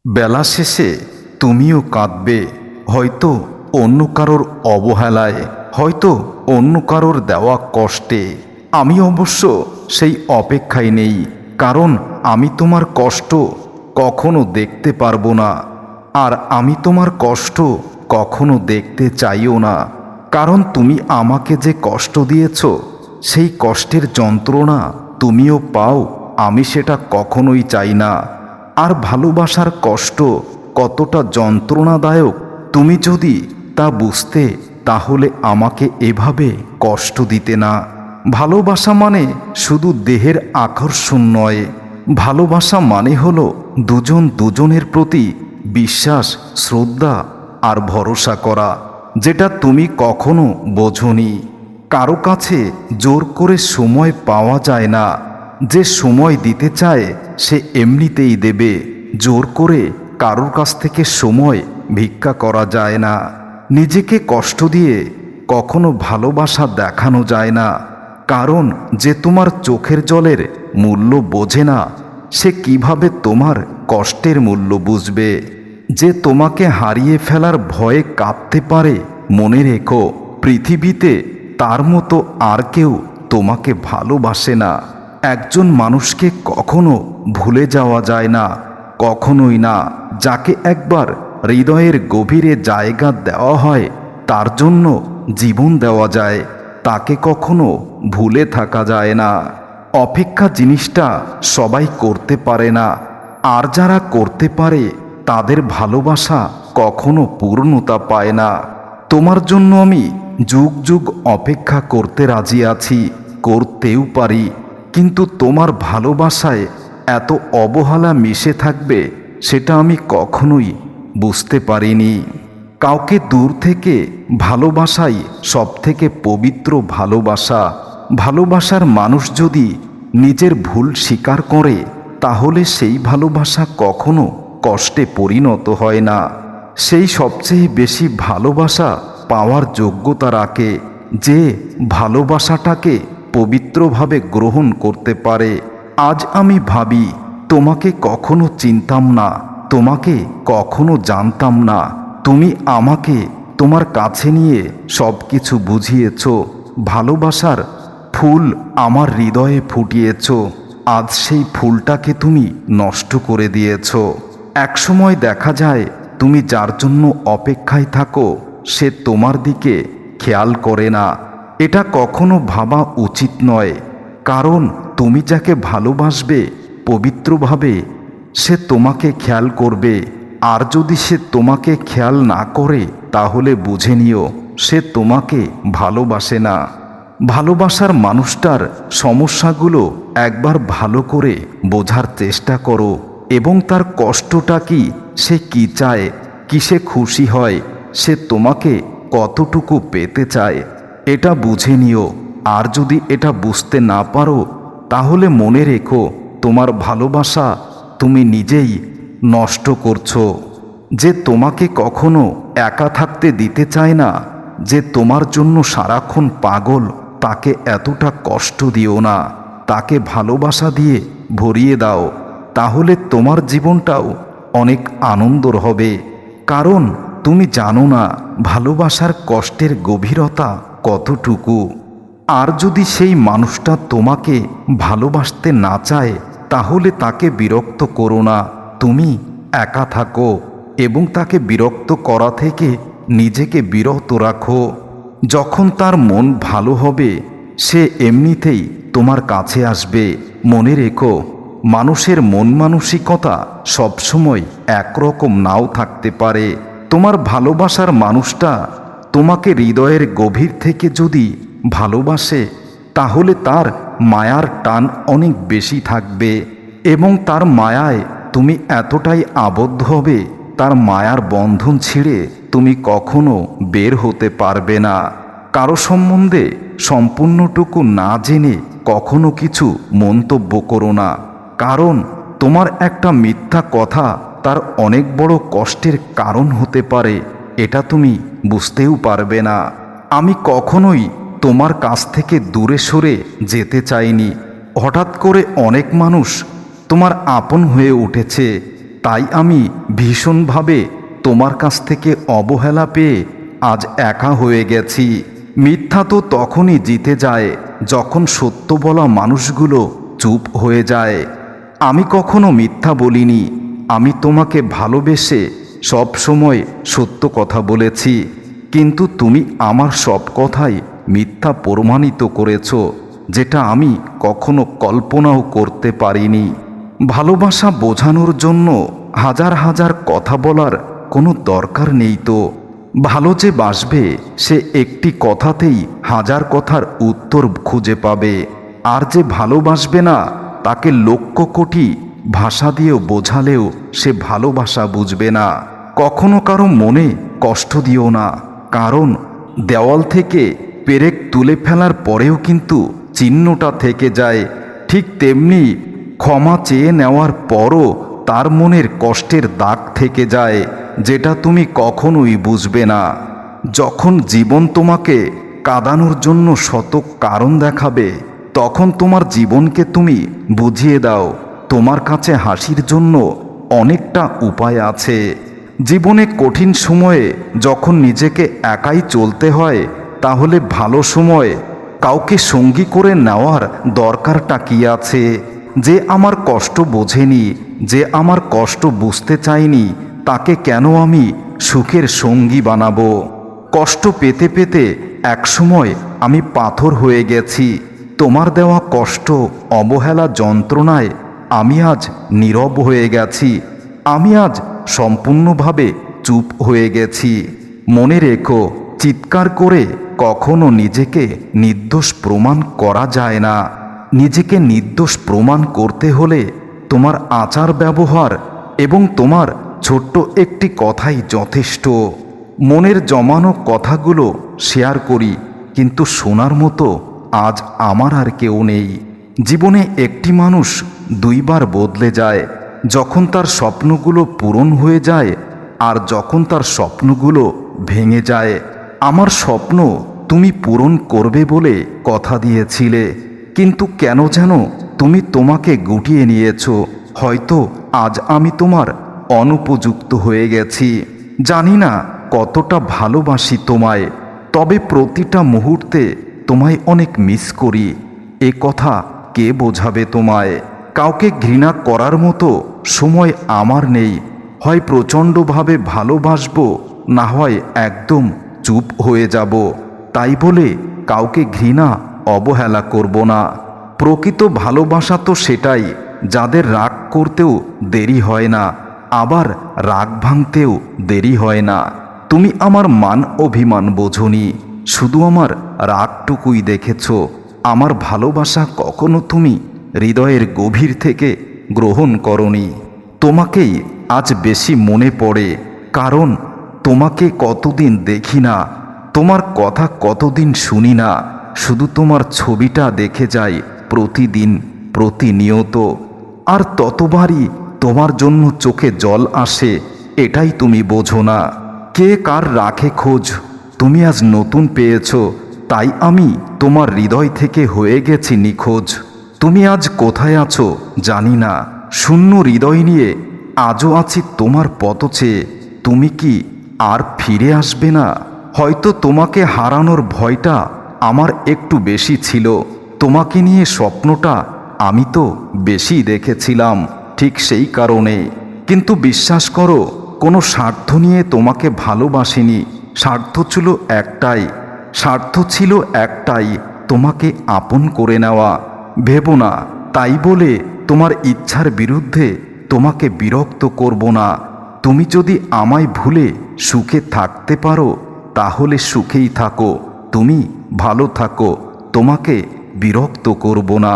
বেলা শেষে তুমিও কাঁদবে, হয়তো অন্য কারোর অবহেলায়, হয়তো অন্য কারোর দেওয়া কষ্টে। আমি অবশ্য সেই অপেক্ষায় নেই, কারণ আমি তোমার কষ্ট কখনো দেখতে পারবো না। আর আমি তোমার কষ্ট কখনো দেখতে চাইও না, কারণ তুমি আমাকে যে কষ্ট দিয়েছ সেই কষ্টের যন্ত্রণা তুমিও পাও, আমি সেটা কখনোই চাই না। আর ভালোবাসার কষ্ট কতটা যন্ত্রণাদায়ক তুমি যদি তা বুঝতে, তাহলে আমাকে এভাবে কষ্ট দিতে না। ভালোবাসা মানে শুধু দেহের আকর্ষণ নয়, ভালোবাসা মানে হলো দুজন দুজনের প্রতি বিশ্বাস, শ্রদ্ধা আর ভরসা করা, যেটা তুমি কখনো বোঝোনি। কারো কাছে জোর করে সময় পাওয়া যায় না, যে সময় দিতে চায় সে এমনিতেই দেবে। জোর করে কারোর কাছ থেকে সময় ভিক্ষা করা যায় না। নিজেকে কষ্ট দিয়ে কখনো ভালোবাসা দেখানো যায় না, কারণ যে তোমার চোখের জলের মূল্য বোঝে না, সে কিভাবে তোমার কষ্টের মূল্য বুঝবে। যে তোমাকে হারিয়ে ফেলার ভয়ে কাঁদতে পারে, মনে রেখো পৃথিবীতে তার মতো আর কেউ তোমাকে ভালোবাসে না। একজন মানুষকে কখনো ভুলে যাওয়া যায় না, কখনোই না। যাকে একবার হৃদয়ের গভীরে জায়গা দেওয়া হয়, তার জন্য জীবন দেওয়া যায়, তাকে কখনো ভুলে থাকা যায় না। অপেক্ষা জিনিসটা সবাই করতে পারে না, আর যারা করতে পারে তাদের ভালোবাসা কখনো পূর্ণতা পায় না। তোমার জন্য আমি যুগ যুগ অপেক্ষা করতে রাজি আছি, করতেও পারি, কিন্তু তোমার ভালোবাসায় এত অবহেলা মিশে থাকবে সেটা আমি কখনোই বুঝতে পারিনি। কাউকে দূর থেকে ভালোবাসাই সবথেকে পবিত্র ভালোবাসা। ভালোবাসার মানুষ যদি নিজের ভুল স্বীকার করে, তাহলে সেই ভালোবাসা কখনো কষ্টে পরিণত হয় না। সেই সবচেয়ে বেশি ভালোবাসা পাওয়ার যোগ্যতা রাখে, যে ভালোবাসাটাকে পবিত্রভাবে গ্রহণ করতে পারে। আজ আমি ভাবি, তোমাকে কখনো চিনতাম না, তোমাকে কখনো জানতাম না, তুমি আমাকে তোমার কাছে নিয়ে সব কিছু বুঝিয়েছ, ভালোবাসার ফুল আমার হৃদয়ে ফুটিয়েছ। আজ সেই ফুলটাকে তুমি নষ্ট করে দিয়েছ। একসময় দেখা যায় তুমি যার জন্য অপেক্ষায় থাকো, সে তোমার দিকে খেয়াল করে না। এটা কখনো ভাবা উচিত নয়, কারণ তুমি যাকে ভালোবাসবে পবিত্রভাবে, সে তোমাকে খেয়াল করবে। আর যদি সে তোমাকে খেয়াল না করে, তাহলে বুঝে নিও সে তোমাকে ভালোবাসে না। ভালোবাসার মানুষটার সমস্যাগুলো একবার ভালো করে বোঝার চেষ্টা করো, এবং তার কষ্টটা কি, সে কি চায়, কিসে খুশি হয়, সে তোমাকে কতটুকু পেতে চায়, এটা বুঝে নিও। আর যদি এটা বুঝতে না পারো, তাহলে মনে রেখো তোমার ভালোবাসা তুমি নিজেই নষ্ট করছো। যে তোমাকে কখনো একা থাকতে দিতে চায় না, যে তোমার জন্য সারাক্ষণ পাগল, তাকে এতটা কষ্ট দিও না, তাকে ভালোবাসা দিয়ে ভরিয়ে দাও। তাহলে তোমার জীবনটাও অনেক আনন্দর হবে, কারণ তুমি জানো না ভালোবাসার কষ্টের গভীরতা কতটুকু। আর যদি সেই মানুষটা তোমাকে ভালোবাসতে না চায়, তাহলে তাকে বিরক্ত করো না, তুমি একা থাকো এবং তাকে বিরক্ত করা থেকে নিজেকে বিরত রাখো। যখন তার মন ভালো হবে, সে এমনিতেই তোমার কাছে আসবে। মনে রেখো, মানুষের মন মানসিকতা সবসময় একরকম নাও থাকতে পারে। তোমার ভালোবাসার মানুষটা তোমাকে হৃদয়ের গভীর থেকে যদি ভালোবাসে, তাহলে তার মায়ার টান অনেক বেশি থাকবে, এবং তার মায়ায় তুমি এতটাই আবদ্ধ হবে, তার মায়ার বন্ধন ছিঁড়ে তুমি কখনো বের হতে পারবে না। কারো সম্বন্ধে সম্পূর্ণটুকু না জেনে কখনো কিছু মন্তব্য করো না, কারণ তোমার একটা মিথ্যা কথা তার অনেক বড় কষ্টের কারণ হতে পারে, এটা তুমি বুঝতেও পারবে না। আমি কখনোই তোমার কাছ থেকে দূরে সরে যেতে চাইনি। হঠাৎ করে অনেক মানুষ তোমার আপন হয়ে উঠেছে, তাই আমি ভীষণভাবে তোমার কাছ থেকে অবহেলা পেয়ে আজ একা হয়ে গেছি। মিথ্যা তো তখনই জিতে যায় যখন সত্য বলা মানুষগুলো চুপ হয়ে যায়। আমি কখনো মিথ্যা বলিনি। আমি তোমাকে ভালোবেসে সব সময় সত্য কথা বলেছি, কিন্তু তুমি আমার সব কথাই মিথ্যা প্রমাণিত করেছো, যেটা আমি কখনো কল্পনাও করতে পারিনি। ভালোবাসা বোঝানোর জন্য হাজার হাজার কথা বলার কোনো দরকার নেই তো। ভালো যে বাসবে সে একটি কথাতেই হাজার কথার উত্তর খুঁজে পাবে, আর যে ভালোবাসবে না তাকে লক্ষ কোটি ভাষা দিয়েও বোঝালেও সে ভালোবাসা বুঝবে না। কখনো কারো মনে কষ্ট দিও না, কারণ দেওয়াল থেকে পেরেক তুলে ফেলার পরেও কিন্তু চিহ্নটা থেকে যায়। ঠিক তেমনি ক্ষমা চেয়ে নেওয়ার পরও তার মনের কষ্টের দাগ থেকে যায়, যেটা তুমি কখনোই বুঝবে না। যখন জীবন তোমাকে কাঁদানোর জন্য শত কারণ দেখাবে, তখন তোমার জীবনকে তুমি বুঝিয়ে দাও তোমার কাছে হাসির জন্য অনেকটা উপায় আছে। জীবনে কঠিন সময়ে যখন নিজেকে একাই চলতে হয়, তাহলে ভালো সময় কাউকে সঙ্গী করে নেওয়ার দরকারটা কি আছে? যে আমার কষ্ট বোঝেনি, যে আমার কষ্ট বুঝতে চায়নি, তাকে কেন আমি সুখের সঙ্গী বানাবো? কষ্ট পেতে পেতে একসময় আমি পাথর হয়ে গেছি। তোমার দেওয়া কষ্ট, অবহেলা, যন্ত্রণায় আমি আজ নীরব হয়ে গেছি। আমি আজ সম্পূর্ণভাবে চুপ হয়ে গেছি। মনে রেখো, চিৎকার করে কখনো নিজেকে নির্দোষ প্রমাণ করা যায় না। নিজেকে নির্দোষ প্রমাণ করতে হলে তোমার আচার ব্যবহার এবং তোমার ছোট্ট একটি কথাই যথেষ্ট। মনের জমানো কথাগুলো শেয়ার করি, কিন্তু শোনার মতো আজ আমার আর কেউ নেই। জীবনে একটি মানুষ দুইবার বদলে যায়, যখন তার স্বপ্নগুলো পূরণ হয়ে যায় আর যখন তার স্বপ্নগুলো ভেঙে যায়। আমার স্বপ্ন তুমি পূরণ করবে বলে কথা দিয়েছিলে, কিন্তু কেন যেন তুমি তোমাকে গুটিয়ে নিয়েছো। হয়তো আজ আমি তোমার অনুপযুক্ত হয়ে গেছি। জানি না কতটা ভালোবাসি তোমায়, তবে প্রতিটা মুহূর্তে তোমায় অনেক মিস করি। এ কথা কে বোঝাবে তোমায়? কাউকে ঘৃণা করার মতো সময় আমার নেই। হয় প্রচণ্ডভাবে ভালোবাসবো, না হয় একদম চুপ হয়ে যাব। তাই বলে কাউকে ঘৃণা, অবহেলা করব না। প্রকৃত ভালোবাসা তো সেটাই, যাদের রাগ করতেও দেরি হয় না, আবার রাগ ভাঙতেও দেরি হয় না। তুমি আমার মান অভিমান বোঝনি, শুধু আমার রাগটুকুই দেখেছ। আমার ভালোবাসা কখনো তুমি হৃদয়ের গভীর থেকে গ্রহণ করনি। তোমাকেই আজ বেশি মনে পড়ে, কারণ তোমাকে কতদিন দেখি না, তোমার কথা কতদিন শুনি না। শুধু তোমার ছবিটা দেখে যাই প্রতিদিন, প্রতিনিয়ত। আর ততবারই তোমার জন্য চোখে জল আসে, এটাই তুমি বোঝো না। কে কার রাখে খোঁজ, তুমি আজ নতুন পেয়েছো, তাই আমি তোমার হৃদয় থেকে হয়ে গেছি নিখোঁজ। তুমি আজ কোথায় আছো জানি না, শূন্য হৃদয় নিয়ে আজও আছি তোমার পথ চেয়ে। তুমি কি আর ফিরে আসবে না? হয়তো তোমাকে হারানোর ভয়টা আমার একটু বেশি ছিল। তোমাকে নিয়ে স্বপ্নটা আমি তো বেশি দেখেছিলাম, ঠিক সেই কারণে। কিন্তু বিশ্বাস করো, কোনো স্বার্থ নিয়ে তোমাকে ভালোবাসিনি। স্বার্থ ছিল একটাই, তোমাকে আপন করে নেওয়া। ভেবো না তাই বলে তোমার ইচ্ছার বিরুদ্ধে তোমাকে বিরক্ত করব না। তুমি যদি আমায় ভুলে সুখে থাকতে পারো, তাহলে সুখেই থাকো। তুমি ভালো থাকো, তোমাকে বিরক্ত করব না।